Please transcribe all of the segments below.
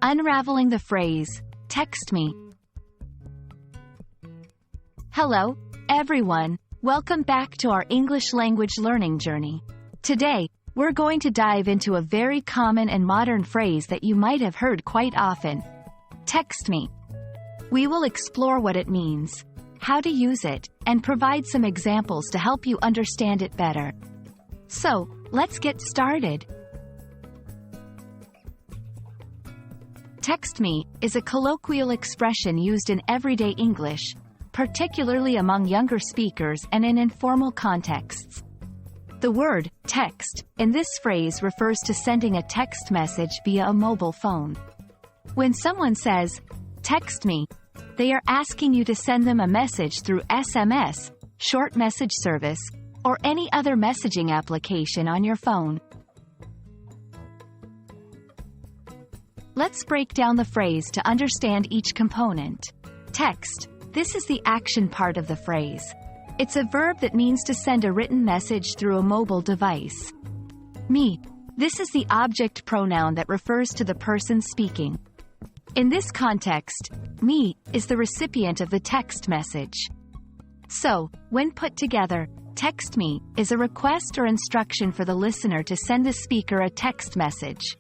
Unraveling the phrase, text me. Hello, everyone. Welcome back to our English language learning journey. Today, we're going to dive into a very common and modern phrase that you might have heard quite often. Text me. We will explore what it means, how to use it, and provide some examples to help you understand it better. So, let's get started. Text me is a colloquial expression used in everyday English, particularly among younger speakers and in informal contexts. The word text in this phrase refers to sending a text message via a mobile phone. When someone says, text me, they are asking you to send them a message through SMS, short message service, or any other messaging application on your phone. Let's break down the phrase to understand each component. Text. This is the action part of the phrase. It's a verb that means to send a written message through a mobile device. Me. This is the object pronoun that refers to the person speaking. In this context, me is the recipient of the text message. So, when put together, text me is a request or instruction for the listener to send the speaker a text message.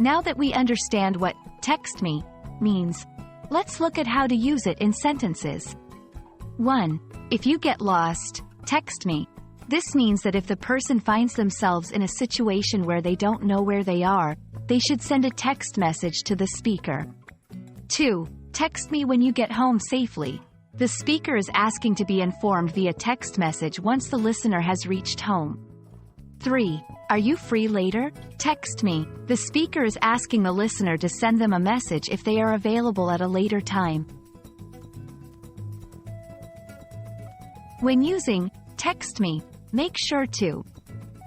Now that we understand what text me means, let's look at how to use it in sentences. 1. If you get lost, text me. This means that if the person finds themselves in a situation where they don't know where they are, they should send a text message to the speaker. 2. Text me when you get home safely. The speaker is asking to be informed via text message once the listener has reached home. 3. Are you free later? Text me. The speaker is asking the listener to send them a message if they are available at a later time. When using text me, make sure to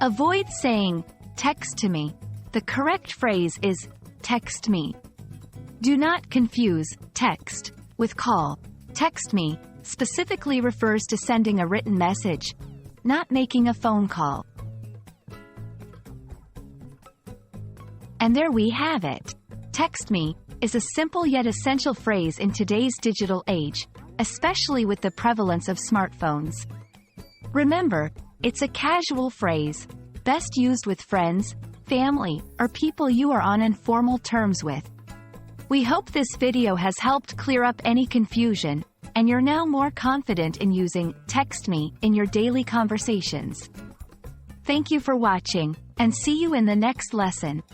avoid saying text to me. The correct phrase is text me. Do not confuse text with call. Text me specifically refers to sending a written message, not making a phone call. And there we have it. Text me is a simple yet essential phrase in today's digital age, especially with the prevalence of smartphones. Remember, it's a casual phrase, best used with friends, family, or people you are on informal terms with. We hope this video has helped clear up any confusion, and you're now more confident in using text me in your daily conversations. Thank you for watching, and see you in the next lesson.